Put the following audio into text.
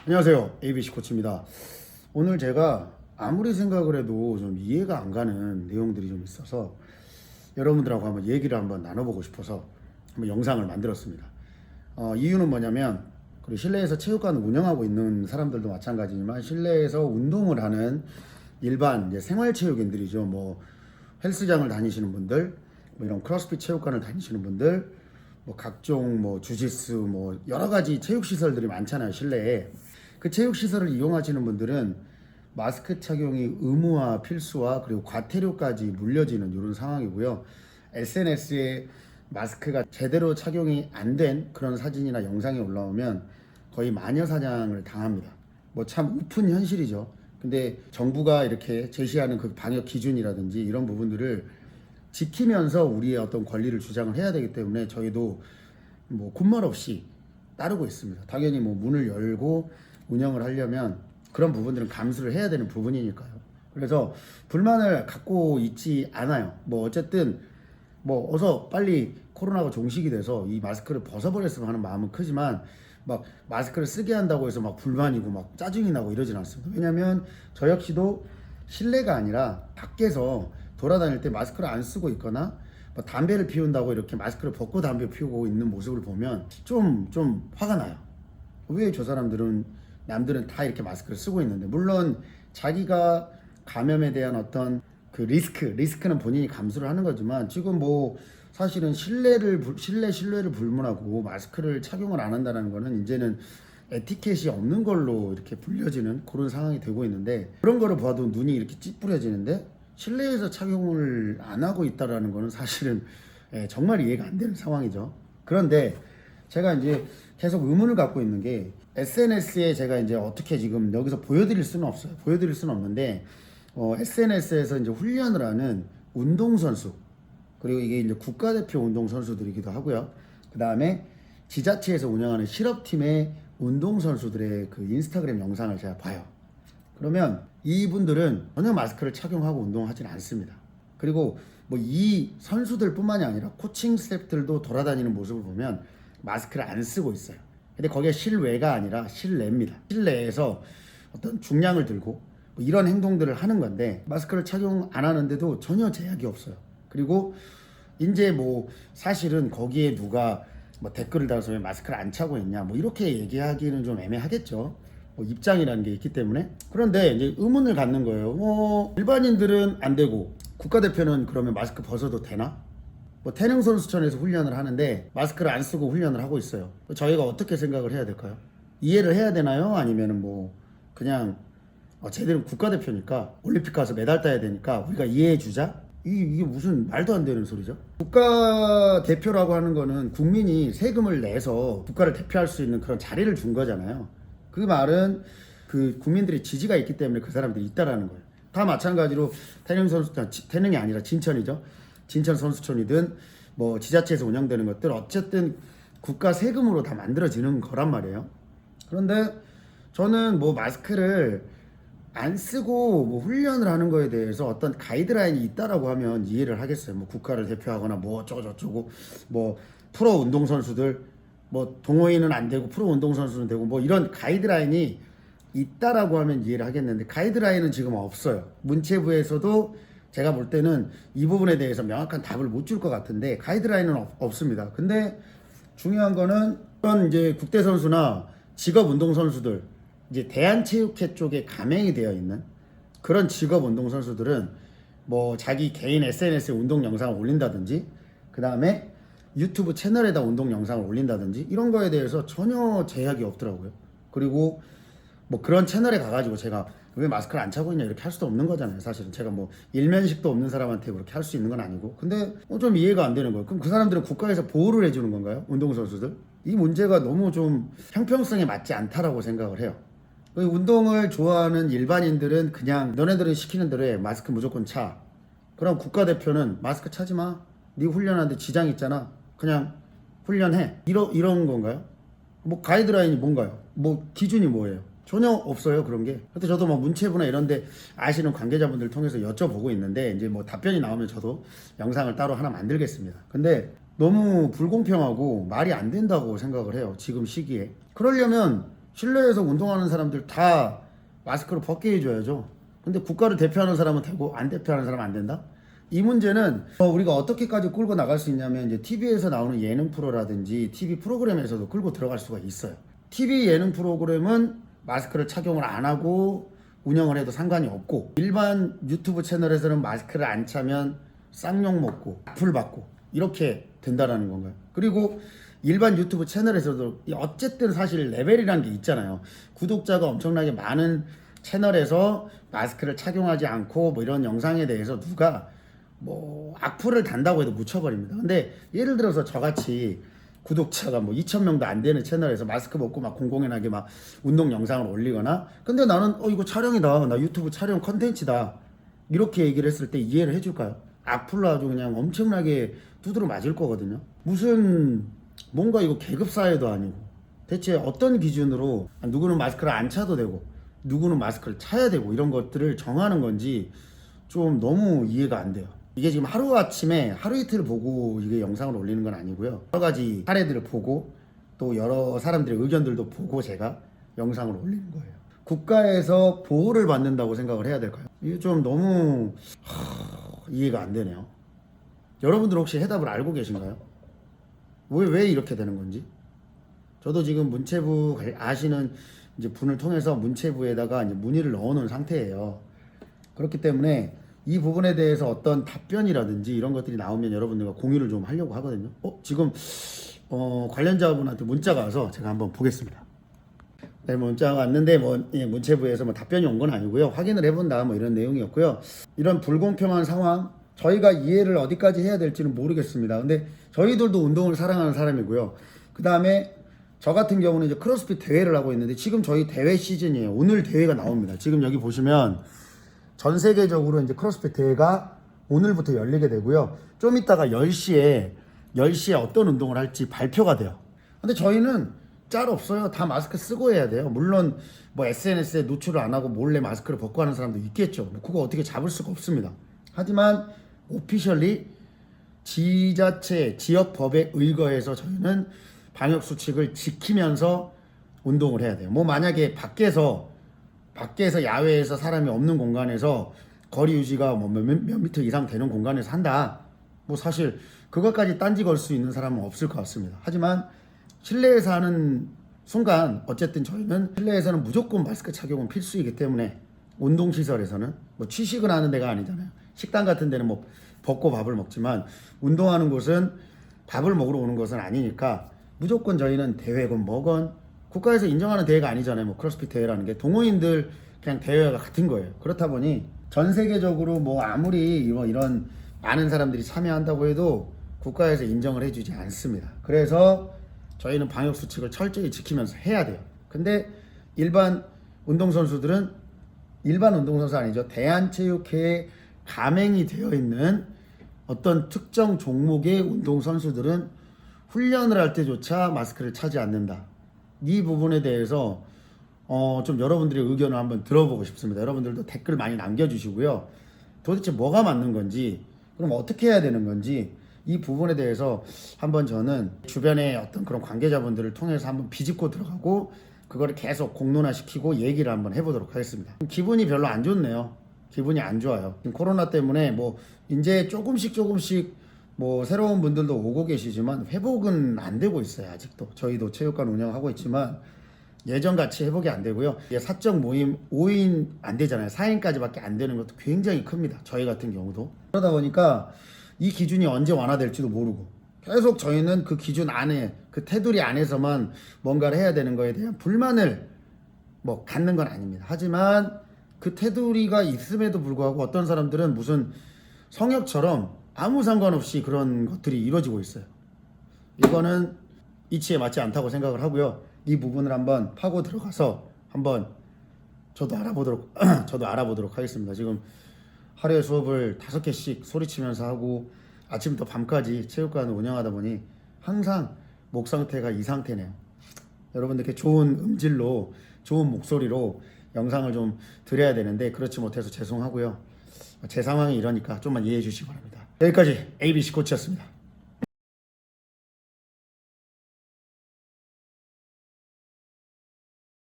안녕하세요. ABC 코치입니다. 오늘 제가 아무리 생각을 해도 좀 이해가 안 가는 내용들이 좀 있어서 여러분들하고 한번 얘기를 한번 나눠보고 싶어서 한번 영상을 만들었습니다. 이유는 뭐냐면 실내에서 체육관을 운영하고 있는 사람들도 마찬가지지만 실내에서 운동을 하는 일반 이제 생활체육인들이죠. 뭐 헬스장을 다니시는 분들, 뭐 이런 크로스핏 체육관을 다니시는 분들, 뭐 각종 뭐 주짓수 뭐 여러 가지 체육 시설들이 많잖아요, 실내에. 그 체육 시설을 이용하시는 분들은 마스크 착용이 의무화, 필수화, 그리고 과태료까지 물려지는 이런 상황이고요. SNS에 마스크가 제대로 착용이 안 된 그런 사진이나 영상이 올라오면 거의 마녀 사냥을 당합니다. 뭐 참 우픈 현실이죠. 근데 정부가 이렇게 제시하는 그 방역 기준이라든지 이런 부분들을 지키면서 우리의 어떤 권리를 주장을 해야 되기 때문에 저희도 뭐 군말 없이 따르고 있습니다. 당연히 뭐 문을 열고 운영을 하려면 그런 부분들은 감수를 해야 되는 부분이니까요. 그래서 불만을 갖고 있지 않아요. 뭐 어쨌든 뭐 어서 빨리 코로나가 종식이 돼서 이 마스크를 벗어버렸으면 하는 마음은 크지만 막 마스크를 쓰게 한다고 해서 막 불만이고 막 짜증이 나고 이러진 않습니다. 왜냐면 저 역시도 실내가 아니라 밖에서 돌아다닐 때 마스크를 안 쓰고 있거나 뭐 담배를 피운다고 이렇게 마스크를 벗고 담배 피우고 있는 모습을 보면 좀 화가 나요. 왜 저 사람들은 남들은 다 이렇게 마스크를 쓰고 있는데, 물론 자기가 감염에 대한 어떤 그 리스크는 본인이 감수를 하는 거지만 지금 뭐 사실은 실내를 불문하고 마스크를 착용을 안 한다는 거는 이제는 에티켓이 없는 걸로 이렇게 불려지는 그런 상황이 되고 있는데, 그런 거를 봐도 눈이 이렇게 찌푸려지는데 실내에서 착용을 안 하고 있다라는 거는 사실은 정말 이해가 안 되는 상황이죠. 그런데 제가 이제 계속 의문을 갖고 있는 게, SNS에 제가 이제 어떻게 지금 여기서 보여드릴 수는 없어요. 보여드릴 수는 없는데, SNS에서 이제 훈련을 하는 운동선수, 그리고 이게 이제 국가대표 운동선수들이기도 하고요. 그 다음에 지자체에서 운영하는 실업팀의 운동선수들의 그 인스타그램 영상을 제가 봐요. 그러면 이분들은 전혀 마스크를 착용하고 운동하진 않습니다. 그리고 뭐 이 선수들 뿐만이 아니라 코칭 스태프들도 돌아다니는 모습을 보면 마스크를 안 쓰고 있어요. 근데 거기에 실외가 아니라 실내입니다. 실내에서 어떤 중량을 들고 뭐 이런 행동들을 하는 건데 마스크를 착용 안 하는데도 전혀 제약이 없어요. 그리고 이제 뭐 사실은 거기에 누가 뭐 댓글을 달아서 왜 마스크를 안 차고 있냐 뭐 이렇게 얘기하기는 좀 애매하겠죠. 뭐 입장이라는 게 있기 때문에. 그런데 이제 의문을 갖는 거예요. 일반인들은 안 되고 국가대표는 그러면 마스크 벗어도 되나? 뭐 태릉 선수촌에서 훈련을 하는데 마스크를 안 쓰고 훈련을 하고 있어요. 저희가 어떻게 생각을 해야 될까요? 이해를 해야 되나요? 아니면은 뭐 그냥 쟤들은 국가대표니까 올림픽 가서 메달 따야 되니까 우리가 이해해 주자? 이게 무슨 말도 안 되는 소리죠? 국가대표라고 하는 거는 국민이 세금을 내서 국가를 대표할 수 있는 그런 자리를 준 거잖아요. 그 말은 그 국민들의 지지가 있기 때문에 그 사람들이 있다라는 거예요. 다 마찬가지로 태릉이 아니라 진천이죠. 진천 선수촌이든 뭐 지자체에서 운영되는 것들 어쨌든 국가 세금으로 다 만들어지는 거란 말이에요. 그런데 저는 뭐 마스크를 안 쓰고 뭐 훈련을 하는 거에 대해서 어떤 가이드라인이 있다라고 하면 이해를 하겠어요. 뭐 국가를 대표하거나 뭐 어쩌고 저쩌고 뭐 프로 운동선수들 뭐 동호인은 안 되고 프로 운동선수는 되고 뭐 이런 가이드라인이 있다라고 하면 이해를 하겠는데 가이드라인은 지금 없어요. 문체부에서도 제가 볼 때는 이 부분에 대해서 명확한 답을 못 줄 것 같은데 가이드라인은 없습니다. 근데 중요한 거는 그런 이제 국대 선수나 직업 운동 선수들, 이제 대한체육회 쪽에 가맹이 되어 있는 그런 직업 운동 선수들은 뭐 자기 개인 SNS에 운동 영상을 올린다든지 그 다음에 유튜브 채널에다 운동 영상을 올린다든지 이런 거에 대해서 전혀 제약이 없더라고요. 그리고 뭐 그런 채널에 가가지고 제가 왜 마스크를 안 차고 있냐 이렇게 할 수도 없는 거잖아요. 사실은 제가 뭐 일면식도 없는 사람한테 그렇게 할 수 있는 건 아니고. 근데 좀 이해가 안 되는 거예요. 그럼 그 사람들은 국가에서 보호를 해주는 건가요? 운동선수들? 이 문제가 너무 좀 형평성에 맞지 않다라고 생각을 해요. 운동을 좋아하는 일반인들은 그냥 너네들은 시키는 대로 해. 마스크 무조건 차. 그럼 국가대표는 마스크 차지 마. 네 훈련하는데 지장 있잖아. 그냥 훈련해. 이런 건가요? 뭐 가이드라인이 뭔가요? 뭐 기준이 뭐예요? 전혀 없어요, 그런 게. 그래서 저도 뭐 문체부나 이런데 아시는 관계자분들 통해서 여쭤보고 있는데 이제 뭐 답변이 나오면 저도 영상을 따로 하나 만들겠습니다. 근데 너무 불공평하고 말이 안 된다고 생각을 해요, 지금 시기에. 그러려면 실내에서 운동하는 사람들 다 마스크를 벗게 해줘야죠. 근데 국가를 대표하는 사람은 되고 안 대표하는 사람은 안 된다? 이 문제는 우리가 어떻게까지 끌고 나갈 수 있냐면 이제 TV에서 나오는 예능 프로라든지 TV 프로그램에서도 끌고 들어갈 수가 있어요. TV 예능 프로그램은 마스크를 착용을 안 하고 운영을 해도 상관이 없고, 일반 유튜브 채널에서는 마스크를 안 차면 쌍욕 먹고 악플 받고 이렇게 된다라는 건가요? 그리고 일반 유튜브 채널에서도 어쨌든 사실 레벨이란 게 있잖아요. 구독자가 엄청나게 많은 채널에서 마스크를 착용하지 않고 뭐 이런 영상에 대해서 누가 뭐 악플을 단다고 해도 묻혀버립니다. 근데 예를 들어서 저같이 구독자가 뭐 2,000명도 안 되는 채널에서 마스크 벗고 막 공공연하게 막 운동 영상을 올리거나, 근데 나는 이거 촬영이다, 나 유튜브 촬영 컨텐츠다, 이렇게 얘기를 했을 때 이해를 해줄까요? 악플로 아주 그냥 엄청나게 두드러 맞을 거거든요. 무슨 뭔가 이거 계급 사회도 아니고 대체 어떤 기준으로 누구는 마스크를 안 차도 되고 누구는 마스크를 차야 되고 이런 것들을 정하는 건지 좀 너무 이해가 안 돼요. 이게 지금 하루아침에 하루 이틀 보고 이게 영상을 올리는 건 아니고요. 여러 가지 사례들을 보고 또 여러 사람들의 의견들도 보고 제가 영상을 올리는 거예요. 국가에서 보호를 받는다고 생각을 해야 될까요? 이게 좀 너무 이해가 안 되네요. 여러분들 혹시 해답을 알고 계신가요? 왜 이렇게 되는 건지? 저도 지금 문체부 아시는 이제 분을 통해서 문체부에다가 이제 문의를 넣어놓은 상태예요. 그렇기 때문에 이 부분에 대해서 어떤 답변이라든지 이런 것들이 나오면 여러분들과 공유를 좀 하려고 하거든요. 지금 관련자분한테 문자가 와서 제가 한번 보겠습니다. 네, 문자가 왔는데 문체부에서 답변이 온 건 아니고요. 확인을 해본다 이런 내용이었고요. 이런 불공평한 상황, 저희가 이해를 어디까지 해야 될지는 모르겠습니다. 근데 저희들도 운동을 사랑하는 사람이고요. 그 다음에 저 같은 경우는 이제 크로스핏 대회를 하고 있는데 지금 저희 대회 시즌이에요. 오늘 대회가 나옵니다. 지금 여기 보시면 전 세계적으로 이제 크로스핏 대회가 오늘부터 열리게 되고요. 좀 이따가 10시에 어떤 운동을 할지 발표가 돼요. 근데 저희는 짤 없어요. 다 마스크 쓰고 해야 돼요. 물론 SNS에 노출을 안 하고 몰래 마스크를 벗고 하는 사람도 있겠죠. 그거 어떻게 잡을 수가 없습니다. 하지만 오피셜리 지자체 지역 법에 의거해서 저희는 방역 수칙을 지키면서 운동을 해야 돼요. 만약에 밖에서 야외에서 사람이 없는 공간에서 거리 유지가 몇 미터 이상 되는 공간에서 한다, 사실 그것까지 딴지 걸 수 있는 사람은 없을 것 같습니다. 하지만 실내에서 하는 순간 어쨌든 저희는 실내에서는 무조건 마스크 착용은 필수이기 때문에, 운동시설에서는 취식을 하는 데가 아니잖아요. 식당 같은 데는 벗고 밥을 먹지만 운동하는 곳은 밥을 먹으러 오는 것은 아니니까 무조건 저희는 대회건 뭐건 국가에서 인정하는 대회가 아니잖아요. 크로스핏 대회라는 게 동호인들 그냥 대회가 같은 거예요. 그렇다 보니 전 세계적으로 아무리 이런 많은 사람들이 참여한다고 해도 국가에서 인정을 해주지 않습니다. 그래서 저희는 방역 수칙을 철저히 지키면서 해야 돼요. 근데 일반 운동선수 아니죠. 대한체육회에 가맹이 되어 있는 어떤 특정 종목의 운동선수들은 훈련을 할 때조차 마스크를 차지 않는다. 이 부분에 대해서 좀 여러분들의 의견을 한번 들어보고 싶습니다. 여러분들도 댓글 많이 남겨주시고요. 도대체 뭐가 맞는 건지, 그럼 어떻게 해야 되는 건지, 이 부분에 대해서 한번 저는 주변의 어떤 그런 관계자분들을 통해서 한번 비집고 들어가고 그거를 계속 공론화시키고 얘기를 한번 해보도록 하겠습니다. 기분이 별로 안 좋네요. 기분이 안 좋아요. 지금 코로나 때문에 이제 조금씩 새로운 분들도 오고 계시지만 회복은 안 되고 있어요. 아직도 저희도 체육관 운영하고 있지만 예전같이 회복이 안 되고요. 사적 모임 5인 안 되잖아요. 4인까지밖에 안 되는 것도 굉장히 큽니다. 저희 같은 경우도. 그러다 보니까 이 기준이 언제 완화될지도 모르고 계속 저희는 그 기준 안에, 그 테두리 안에서만 뭔가를 해야 되는 거에 대한 불만을 갖는 건 아닙니다. 하지만 그 테두리가 있음에도 불구하고 어떤 사람들은 무슨 성역처럼 아무 상관없이 그런 것들이 이루어지고 있어요. 이거는 이치에 맞지 않다고 생각을 하고요. 이 부분을 한번 파고 들어가서 한번 저도 알아보도록 하겠습니다. 지금 하루에 수업을 5개씩 소리치면서 하고 아침부터 밤까지 체육관을 운영하다 보니 항상 목 상태가 이 상태네요. 여러분들께 좋은 음질로, 좋은 목소리로 영상을 좀 드려야 되는데 그렇지 못해서 죄송하고요. 제 상황이 이러니까 좀만 이해해 주시기 바랍니다. 여기까지 ABC 코치였습니다.